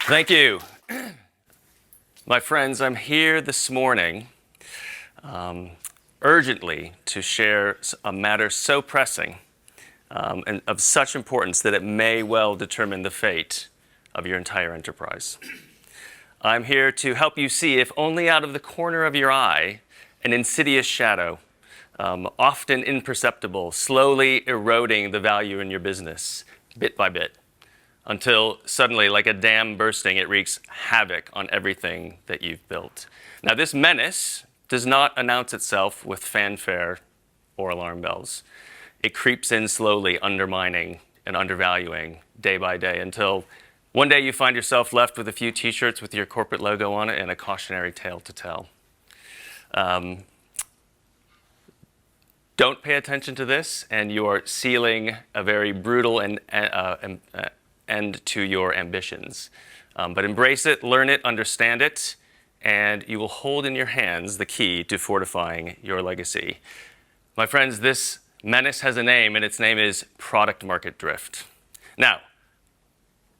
Thank you. My friends, I'm here this morning urgently to share a matter so pressing and of such importance that it may well determine the fate of your entire enterprise. I'm here to help you see, if only out of the corner of your eye, an insidious shadow, often imperceptible, slowly eroding the value in your business, bit by bit, until suddenly, like a dam bursting, it wreaks havoc on everything that you've built. Now, this menace does not announce itself with fanfare or alarm bells. It creeps in slowly, undermining and undervaluing day by day, until one day you find yourself left with a few t-shirts with your corporate logo on it and a cautionary tale to tell. Don't pay attention to this, and you are sealing a very brutal end to your ambitions. But embrace it, learn it, understand it, and you will hold in your hands the key to fortifying your legacy. My friends, this menace has a name, and its name is product market drift. Now,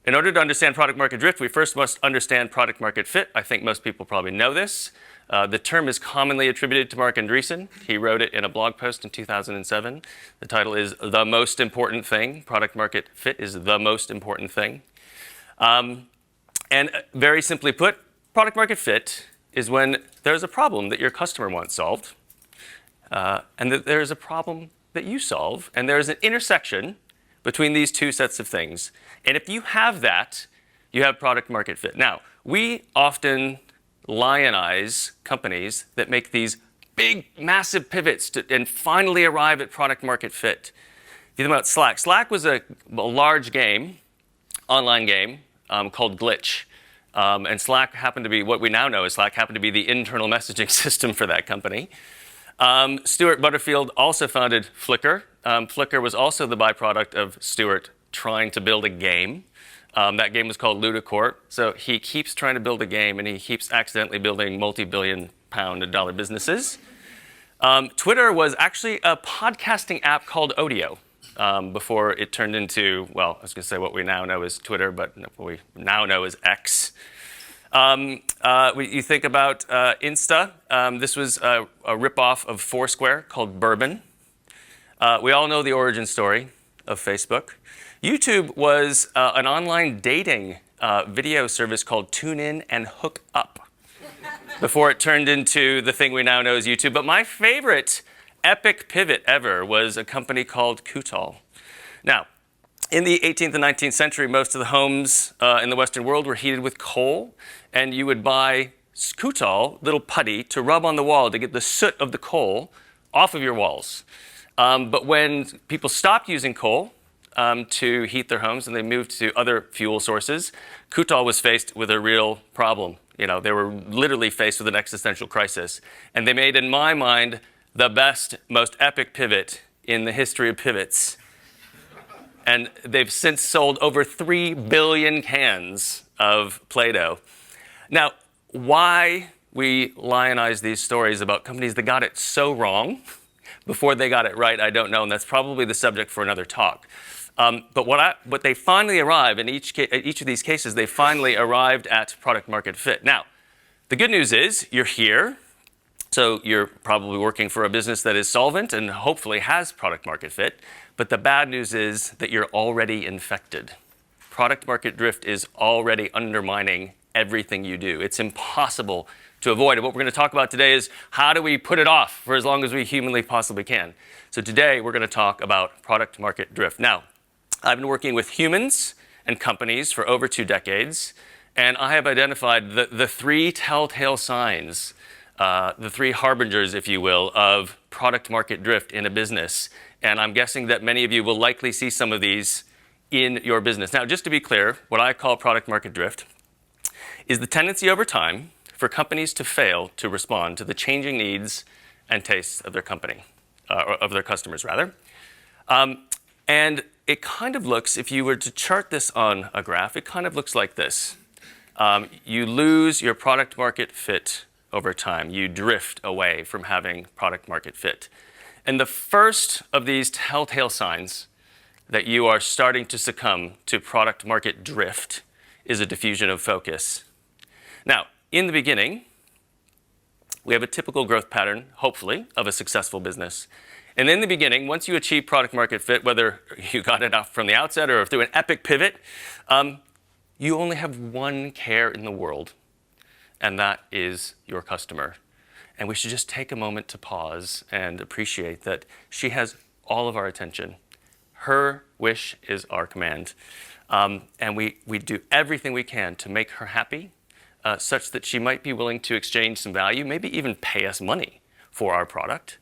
in order to understand product market drift, we first must understand product market fit. I think most people probably know this. The term is commonly attributed to Marc Andreessen. He wrote it in a blog post in 2007. The title is The Most Important Thing. Product market fit is the most important thing. And very simply put, product market fit is when there's a problem that your customer wants solved, and that there's a problem that you solve, and there's an intersection between these two sets of things. And if you have that, you have product market fit. Now, we often lionize companies that make these big, massive pivots and finally arrive at product market fit. If you think about Slack. Slack was a large game, online game, called Glitch. And Slack happened to be, what we now know is Slack happened to be the internal messaging system for that company. Stuart Butterfield also founded Flickr. Flickr was also the byproduct of Stuart trying to build a game. That game was called Ludicourt. So he keeps trying to build a game, and he keeps accidentally building multi-billion-pound-dollar businesses. Twitter was actually a podcasting app called Odeo before it turned into, well, I was going to say what we now know as Twitter, but what we now know as X. You think about Insta. This was a ripoff of Foursquare called Bourbon. We all know the origin story of Facebook. YouTube was an online dating video service called TuneIn and Hook Up before it turned into the thing we now know as YouTube. But my favorite epic pivot ever was a company called Kootal. Now, in the 18th and 19th century, most of the homes in the Western world were heated with coal, and you would buy Kootal, little putty, to rub on the wall to get the soot of the coal off of your walls. But when people stopped using coal to heat their homes and they moved to other fuel sources, Kootal was faced with a real problem. You know, they were literally faced with an existential crisis. And they made, in my mind, the best, most epic pivot in the history of pivots. And they've since sold over 3 billion cans of Play-Doh. Now, why we lionize these stories about companies that got it so wrong before they got it right, I don't know, and that's probably the subject for another talk. But what they finally arrive, in each of these cases, they finally arrived at product market fit. Now, the good news is you're here, so you're probably working for a business that is solvent and hopefully has product market fit. But the bad news is that you're already infected. Product market drift is already undermining everything you do. It's impossible to avoid it. What we're going to talk about today is how do we put it off for as long as we humanly possibly can. So today we're going to talk about product market drift. Now, I've been working with humans and companies for over 2 decades, and I have identified the 3 telltale signs, the 3 harbingers, if you will, of product market drift in a business. And I'm guessing that many of you will likely see some of these in your business. Now, just to be clear, what I call product market drift is the tendency over time for companies to fail to respond to the changing needs and tastes of their company, or of their customers, rather. And it kind of looks, if you were to chart this on a graph, it kind of looks like this. You lose your product market fit over time. You drift away from having product market fit. And the first of these telltale signs that you are starting to succumb to product market drift is a diffusion of focus. Now, in the beginning, we have a typical growth pattern, hopefully, of a successful business. And in the beginning, once you achieve product market fit, whether you got it out from the outset or through an epic pivot, you only have one care in the world, and that is your customer. And we should just take a moment to pause and appreciate that she has all of our attention. Her wish is our command. And we do everything we can to make her happy, such that she might be willing to exchange some value, maybe even pay us money for our product.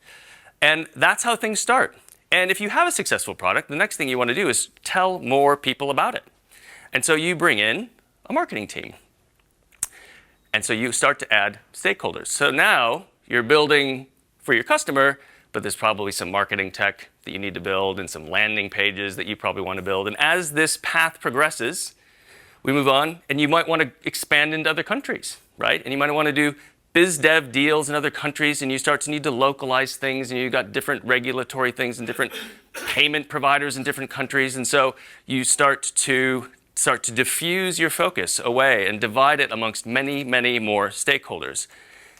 And that's how things start. And if you have a successful product, the next thing you want to do is tell more people about it. And so you bring in a marketing team. And so you start to add stakeholders. So now you're building for your customer, but there's probably some marketing tech that you need to build and some landing pages that you probably want to build. And as this path progresses, we move on, and you might want to expand into other countries, right? And you might want to do biz dev deals in other countries, and you start to need to localize things, and you've got different regulatory things and different payment providers in different countries. And so you start to diffuse your focus away and divide it amongst many, many more stakeholders.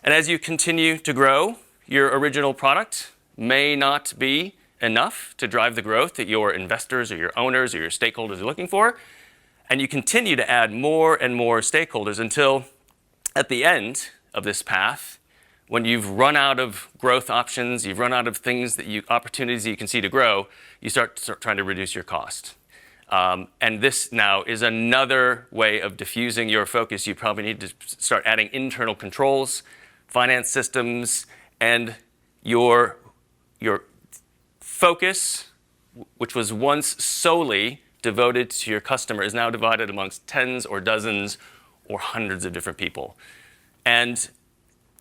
And as you continue to grow, your original product may not be enough to drive the growth that your investors or your owners or your stakeholders are looking for. And you continue to add more and more stakeholders until at the end of this path, when you've run out of growth options, you've run out of opportunities that you can see to grow, you start trying to reduce your cost. And this now is another way of diffusing your focus. You probably need to start adding internal controls, finance systems, and your focus, which was once solely devoted to your customer, is now divided amongst tens or dozens or hundreds of different people. And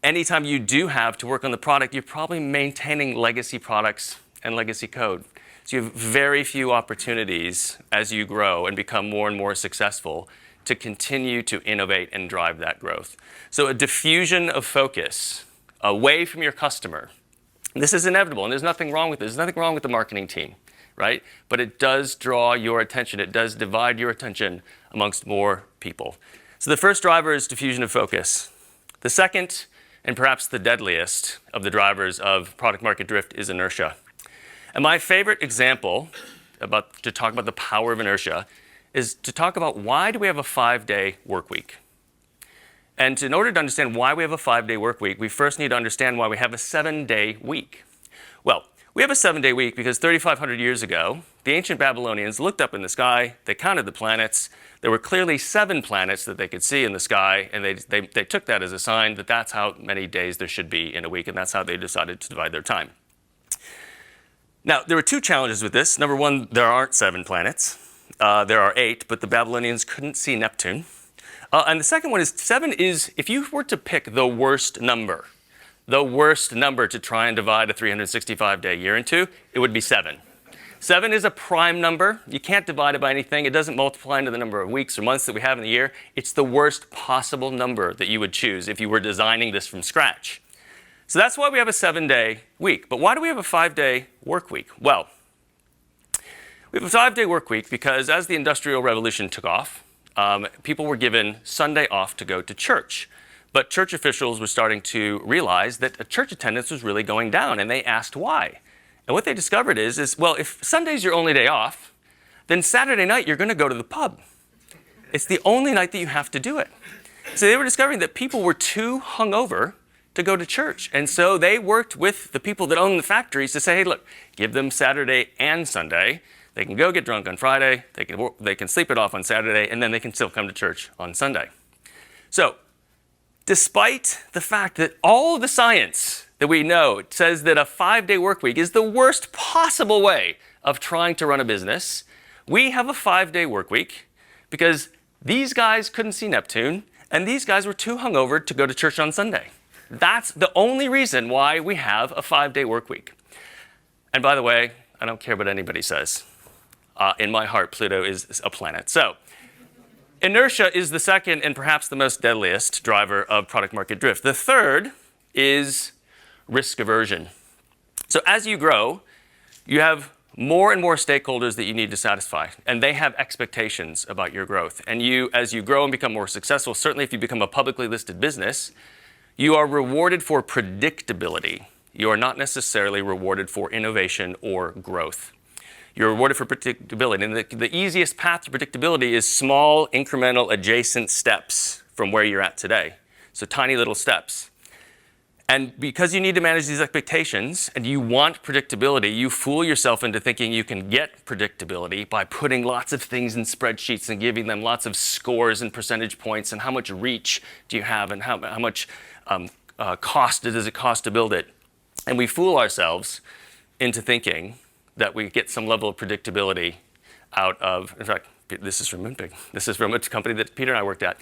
anytime you do have to work on the product, you're probably maintaining legacy products and legacy code. So you have very few opportunities as you grow and become more and more successful to continue to innovate and drive that growth. So a diffusion of focus away from your customer. This is inevitable, and there's nothing wrong with it. There's nothing wrong with the marketing team, right? But it does draw your attention. It does divide your attention amongst more people. So the first driver is diffusion of focus. The second, and perhaps the deadliest of the drivers of product market drift, is inertia. And my favorite example to talk about the power of inertia is to talk about why do we have a 5-day work week. And in order to understand why we have a 5-day work week, we first need to understand why we have a 7-day week. Well, we have a 7-day week because 3,500 years ago, the ancient Babylonians looked up in the sky, they counted the planets. There were clearly 7 planets that they could see in the sky, and they took that as a sign that that's how many days there should be in a week, and that's how they decided to divide their time. Now, there were 2 challenges with this. Number one, there aren't 7 planets. There are 8, but the Babylonians couldn't see Neptune. And the second one is 7 is, if you were to pick the worst number to try and divide a 365-day year into, it would be 7. 7 is a prime number. You can't divide it by anything. It doesn't multiply into the number of weeks or months that we have in the year. It's the worst possible number that you would choose if you were designing this from scratch. So that's why we have a 7-day week. But why do we have a 5-day work week? Well, we have a 5-day work week because as the Industrial Revolution took off, people were given Sunday off to go to church. But church officials were starting to realize that church attendance was really going down, and they asked why. And what they discovered is, well, if Sunday's your only day off, then Saturday night you're going to go to the pub. It's the only night that you have to do it. So they were discovering that people were too hungover to go to church. And so they worked with the people that own the factories to say, hey, look, give them Saturday and Sunday. They can go get drunk on Friday, they can sleep it off on Saturday, and then they can still come to church on Sunday. So despite the fact that all of the science that we know says that a 5-day work week is the worst possible way of trying to run a business, we have a 5-day work week because these guys couldn't see Neptune, and these guys were too hungover to go to church on Sunday. That's the only reason why we have a 5-day work week. And by the way, I don't care what anybody says. In my heart, Pluto is a planet. So inertia is the second and perhaps the most deadliest driver of product market drift. The third is risk aversion. So as you grow, you have more and more stakeholders that you need to satisfy, and they have expectations about your growth. And you, as you grow and become more successful, certainly if you become a publicly listed business, you are rewarded for predictability. You are not necessarily rewarded for innovation or growth. You're rewarded for predictability. And the easiest path to predictability is small, incremental, adjacent steps from where you're at today. So tiny little steps. And because you need to manage these expectations and you want predictability, you fool yourself into thinking you can get predictability by putting lots of things in spreadsheets and giving them lots of scores and percentage points and how much reach do you have and how much cost does it cost to build it. And we fool ourselves into thinking that we get some level of predictability out of, in fact, this is from Moonpig. This is from a company that Peter and I worked at.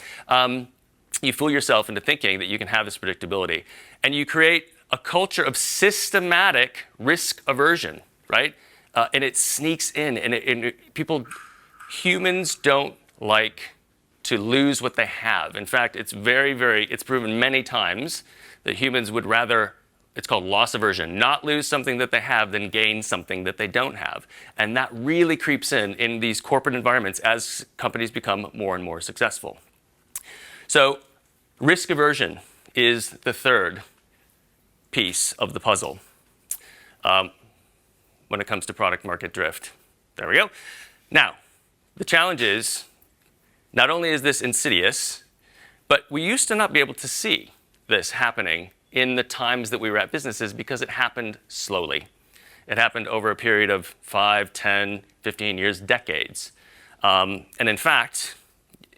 You fool yourself into thinking that you can have this predictability. And you create a culture of systematic risk aversion, right? And it sneaks in. And humans don't like to lose what they have. In fact, it's it's proven many times that humans would rather, it's called loss aversion, not lose something that they have than gain something that they don't have. And that really creeps in these corporate environments as companies become more and more successful. So risk aversion is the third piece of the puzzle when it comes to product market drift. There we go. Now, the challenge is, not only is this insidious, but we used to not be able to see this happening in the times that we were at businesses because it happened slowly. It happened over a period of 5, 10, 15 years, decades. And in fact,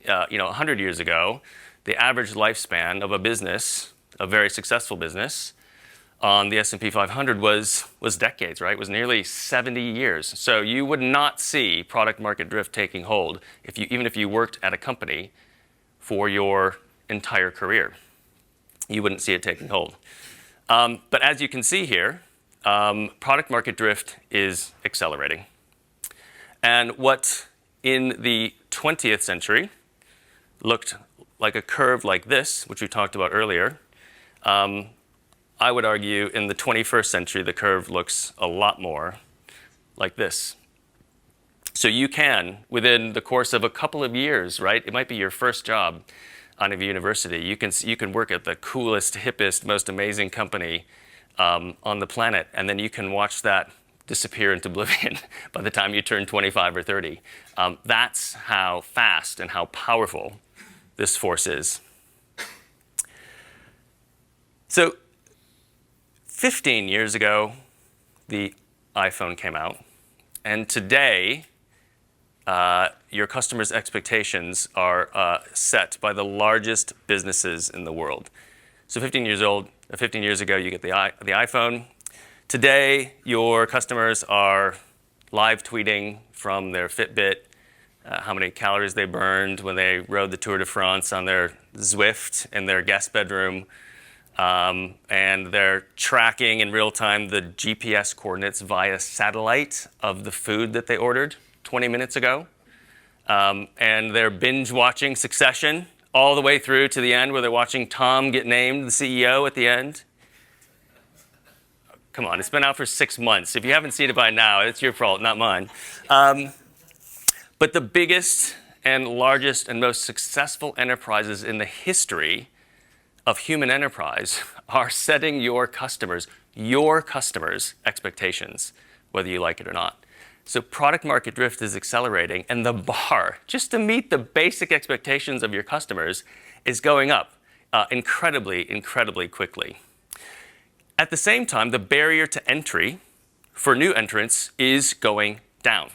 100 years ago, the average lifespan of a business, a very successful business, on the S&P 500 was decades, right? It was nearly 70 years. So you would not see product market drift taking hold even if you worked at a company for your entire career. You wouldn't see it taking hold. But as you can see here, product market drift is accelerating. And what in the 20th century looked like a curve like this, which we talked about earlier, I would argue in the 21st century, the curve looks a lot more like this. So you can, within the course of a couple of years, right? It might be your first job out of university. You can work at the coolest, hippest, most amazing company on the planet, and then you can watch that disappear into oblivion by the time you turn 25 or 30. That's how fast and how powerful this force is. So 15 years ago, the iPhone came out. And today, your customers' expectations are set by the largest businesses in the world. So 15 years ago, you get the iPhone. Today, your customers are live tweeting from their Fitbit how many calories they burned when they rode the Tour de France on their Zwift in their guest bedroom. And they're tracking in real time the GPS coordinates via satellite of the food that they ordered 20 minutes ago. And they're binge watching Succession all the way through to the end where they're watching Tom get named the CEO at the end. Come on, it's been out for 6 months. If you haven't seen it by now, it's your fault, not mine. But the biggest and largest and most successful enterprises in the history of human enterprise are setting your customers' expectations, whether you like it or not. So product market drift is accelerating, and the bar, just to meet the basic expectations of your customers, is going up incredibly, incredibly quickly. At the same time, the barrier to entry for new entrants is going down.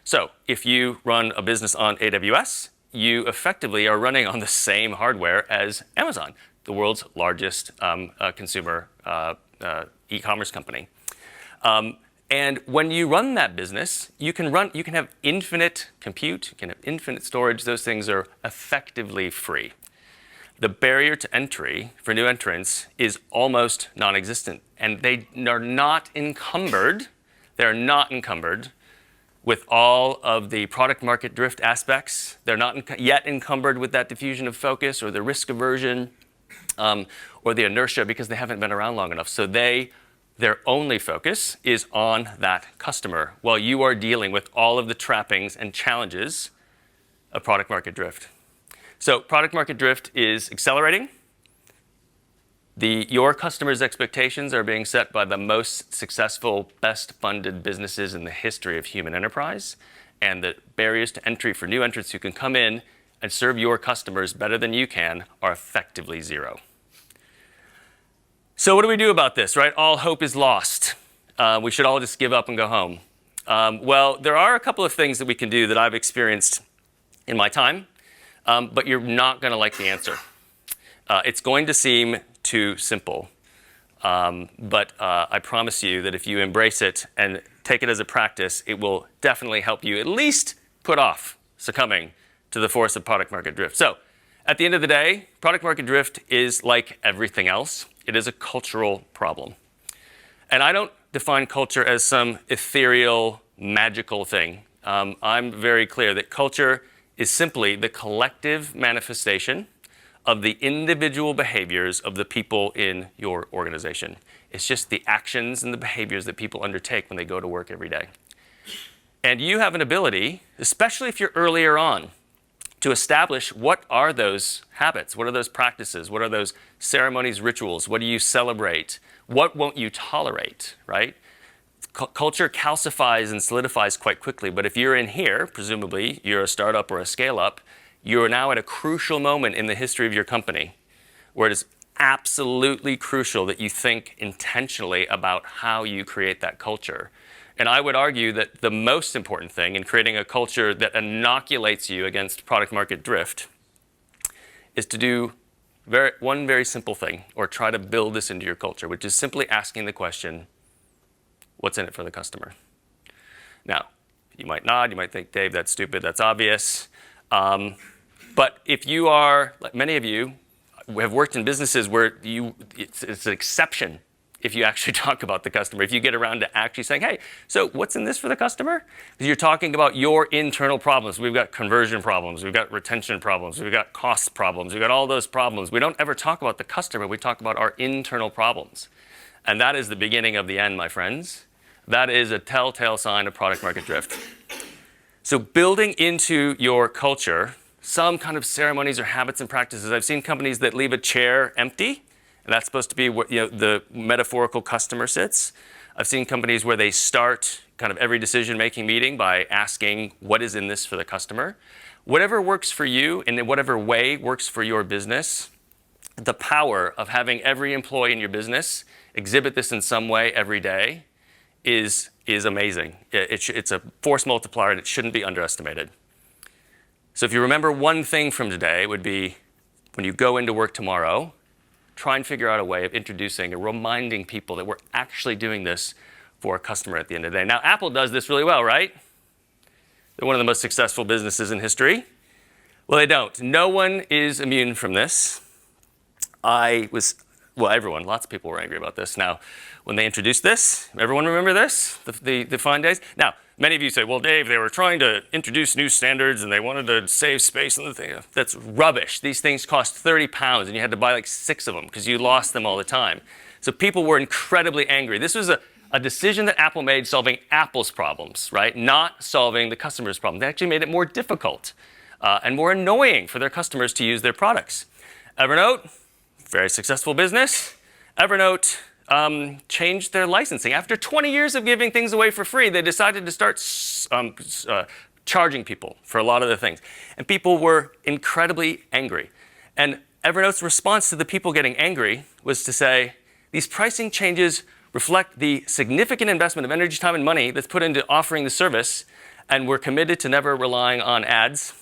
So if you run a business on AWS, you effectively are running on the same hardware as Amazon, the world's largest consumer e-commerce company. And when you run that business, you can have infinite compute, you can have infinite storage. Those things are effectively free. The barrier to entry for new entrants is almost non-existent, and they are not encumbered. They're not encumbered with all of the product market drift aspects. They're not yet encumbered with that diffusion of focus or the risk aversion or the inertia because they haven't been around long enough. So they their only focus is on that customer while you are dealing with all of the trappings and challenges of product market drift. So product market drift is accelerating. Your customers' expectations are being set by the most successful, best funded businesses in the history of human enterprise. And the barriers to entry for new entrants who can come in and serve your customers better than you can are effectively zero. So what do we do about this, right? All hope is lost. We should all just give up and go home. Well, there are a couple of things that we can do that I've experienced in my time, but you're not going to like the answer. It's going to seem too simple, but I promise you that if you embrace it and take it as a practice, it will definitely help you at least put off succumbing to the force of product market drift. So at the end of the day, product market drift is like everything else. It is a cultural problem. And I don't define culture as some ethereal, magical thing. I'm very clear that culture is simply the collective manifestation of the individual behaviors of the people in your organization. It's just the actions and the behaviors that people undertake when they go to work every day. And you have an ability, especially if you're earlier on, to establish what are those habits, what are those practices, what are those ceremonies, rituals, what do you celebrate, what won't you tolerate, right? Culture calcifies and solidifies quite quickly, but if you're in here, presumably you're a startup or a scale-up, you're now at a crucial moment in the history of your company where it is absolutely crucial that you think intentionally about how you create that culture. And I would argue that the most important thing in creating a culture that inoculates you against product market drift is to do one very simple thing, or try to build this into your culture, which is simply asking the question, what's in it for the customer? Now, you might nod, you might think, Dave, that's stupid, that's obvious. But if you are, like many of you, have worked in businesses where it's an exception if you actually talk about the customer, if you get around to actually saying, hey, so what's in this for the customer? Because you're talking about your internal problems. We've got conversion problems. We've got retention problems. We've got cost problems. We've got all those problems. We don't ever talk about the customer. We talk about our internal problems. And that is the beginning of the end, my friends. That is a telltale sign of product market drift. So building into your culture some kind of ceremonies or habits and practices. I've seen companies that leave a chair empty, and that's supposed to be where the metaphorical customer sits. I've seen companies where they start kind of every decision-making meeting by asking, what is in this for the customer? Whatever works for you and in whatever way works for your business, the power of having every employee in your business exhibit this in some way every day is amazing. It's a force multiplier, and it shouldn't be underestimated. So if you remember one thing from today, it would be when you go into work tomorrow, try and figure out a way of introducing and reminding people that we're actually doing this for a customer at the end of the day. Now, Apple does this really well, right? They're one of the most successful businesses in history. Well, they don't. No one is immune from this. Everyone, lots of people were angry about this. Now, when they introduced this, everyone remember this, the fine days? Now, many of you say, well, Dave, they were trying to introduce new standards and they wanted to save space and the thing. That's rubbish. These things cost 30 pounds and you had to buy like 6 of them because you lost them all the time. So people were incredibly angry. This was a decision that Apple made solving Apple's problems, right? Not solving the customer's problem. They actually made it more difficult and more annoying for their customers to use their products. Evernote, very successful business. Evernote changed their licensing. After 20 years of giving things away for free, they decided to start charging people for a lot of the things. And people were incredibly angry. And Evernote's response to the people getting angry was to say, these pricing changes reflect the significant investment of energy, time, and money that's put into offering the service, and we're committed to never relying on ads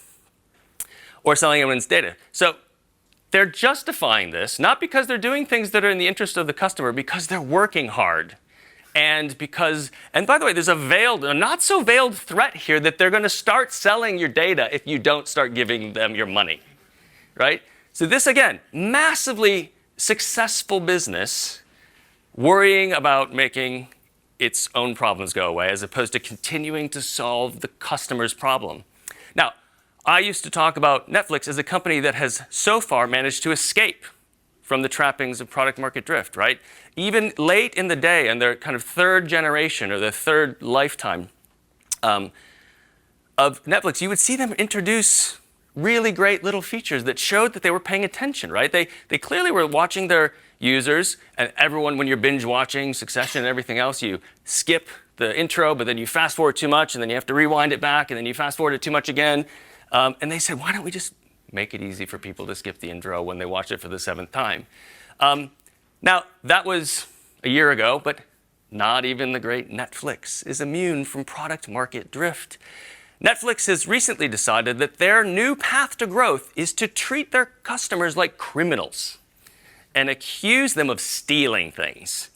or selling anyone's data. So they're justifying this, not because they're doing things that are in the interest of the customer, because they're working hard. And by the way, there's a not so veiled threat here that they're going to start selling your data if you don't start giving them your money, right? So this, again, massively successful business worrying about making its own problems go away as opposed to continuing to solve the customer's problem. Now, I used to talk about Netflix as a company that has so far managed to escape from the trappings of product market drift, right? Even late in the day, in their kind of third generation or their third lifetime of Netflix, you would see them introduce really great little features that showed that they were paying attention, right? They clearly were watching their users, and everyone, when you're binge watching Succession and everything else, you skip the intro, but then you fast forward too much, and then you have to rewind it back, and then you fast forward it too much again. And they said, why don't we just make it easy for people to skip the intro when they watch it for the 7th time? Now, that was a year ago, but not even the great Netflix is immune from product market drift. Netflix has recently decided that their new path to growth is to treat their customers like criminals and accuse them of stealing things,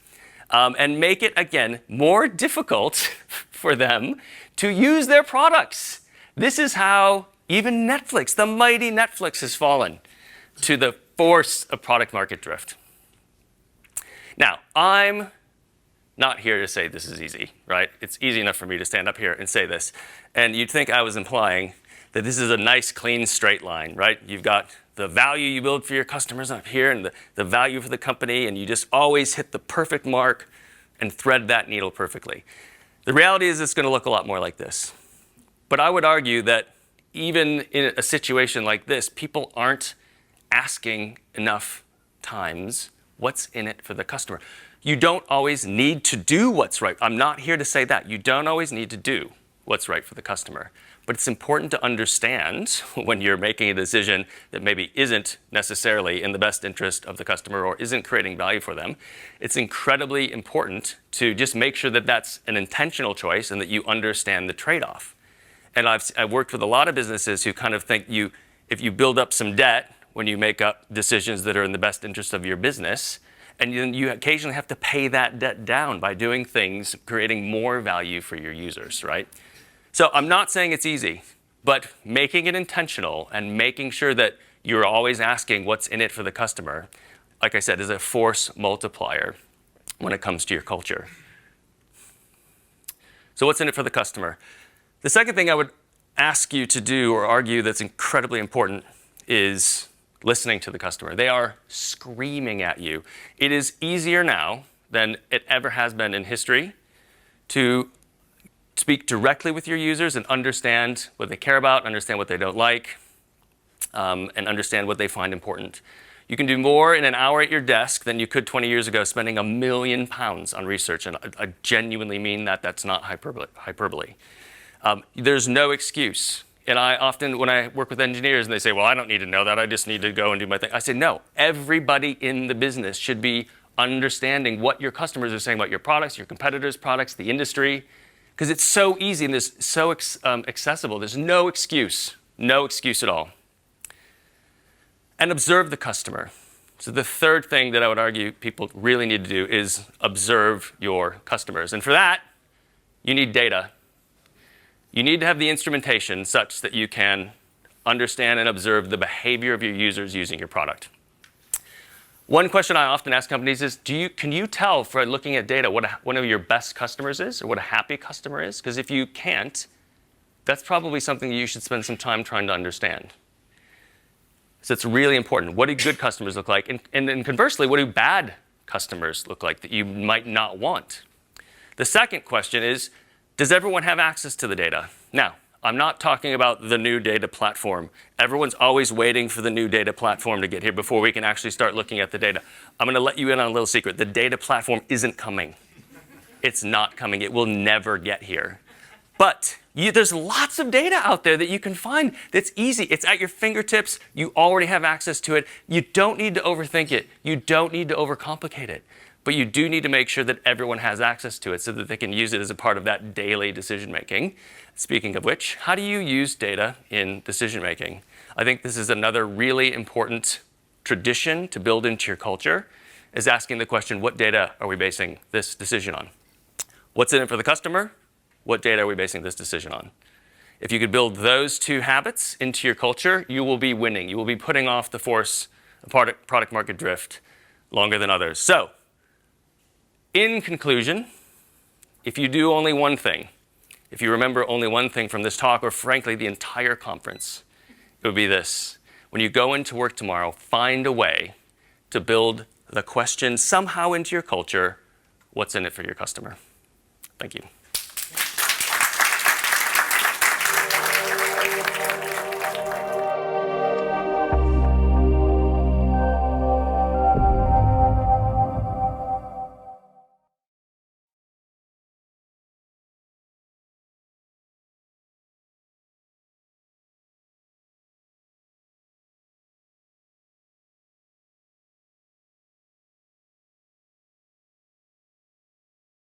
and make it, again, more difficult for them to use their products. This is how even Netflix, the mighty Netflix, has fallen to the force of product market drift. Now, I'm not here to say this is easy, right? It's easy enough for me to stand up here and say this. And you'd think I was implying that this is a nice, clean, straight line, right? You've got the value you build for your customers up here and the value for the company, and you just always hit the perfect mark and thread that needle perfectly. The reality is it's going to look a lot more like this. But I would argue that even in a situation like this, people aren't asking enough times what's in it for the customer. You don't always need to do what's right. I'm not here to say that. You don't always need to do what's right for the customer. But it's important to understand when you're making a decision that maybe isn't necessarily in the best interest of the customer or isn't creating value for them. It's incredibly important to just make sure that that's an intentional choice and that you understand the trade-off. And I've worked with a lot of businesses who kind of think if you build up some debt when you make up decisions that are in the best interest of your business, and then you occasionally have to pay that debt down by doing things, creating more value for your users, right? So I'm not saying it's easy, but making it intentional and making sure that you're always asking what's in it for the customer, like I said, is a force multiplier when it comes to your culture. So what's in it for the customer? The second thing I would ask you to do or argue that's incredibly important is listening to the customer. They are screaming at you. It is easier now than it ever has been in history to speak directly with your users and understand what they care about, understand what they don't like, and understand what they find important. You can do more in an hour at your desk than you could 20 years ago spending £1 million on research, and I genuinely mean that. That's not hyperbole. There's no excuse. And I often, when I work with engineers and they say, well, I don't need to know that, I just need to go and do my thing. I say, no, everybody in the business should be understanding what your customers are saying about your products, your competitors' products, the industry, because it's so easy and it's so accessible. There's no excuse at all. And observe the customer. So the third thing that I would argue people really need to do is observe your customers. And for that, you need data. You need to have the instrumentation such that you can understand and observe the behavior of your users using your product. One question I often ask companies is, can you tell for looking at data what one of your best customers is or what a happy customer is? Because if you can't, that's probably something you should spend some time trying to understand. So it's really important. What do good customers look like? And then conversely, what do bad customers look like that you might not want? The second question is, does everyone have access to the data? Now, I'm not talking about the new data platform. Everyone's always waiting for the new data platform to get here before we can actually start looking at the data. I'm going to let you in on a little secret. The data platform isn't coming. It's not coming. It will never get here. But there's lots of data out there that you can find that's easy. It's at your fingertips. You already have access to it. You don't need to overthink it. You don't need to overcomplicate it. But you do need to make sure that everyone has access to it so that they can use it as a part of that daily decision making. Speaking of which, how do you use data in decision making? I think this is another really important tradition to build into your culture, is asking the question, what data are we basing this decision on? What's in it for the customer? What data are we basing this decision on? If you could build those two habits into your culture, you will be winning. You will be putting off the force of product market drift longer than others. So, in conclusion, if you do only one thing, if you remember only one thing from this talk, or frankly, the entire conference, it would be this. When you go into work tomorrow, find a way to build the question somehow into your culture, what's in it for your customer? Thank you.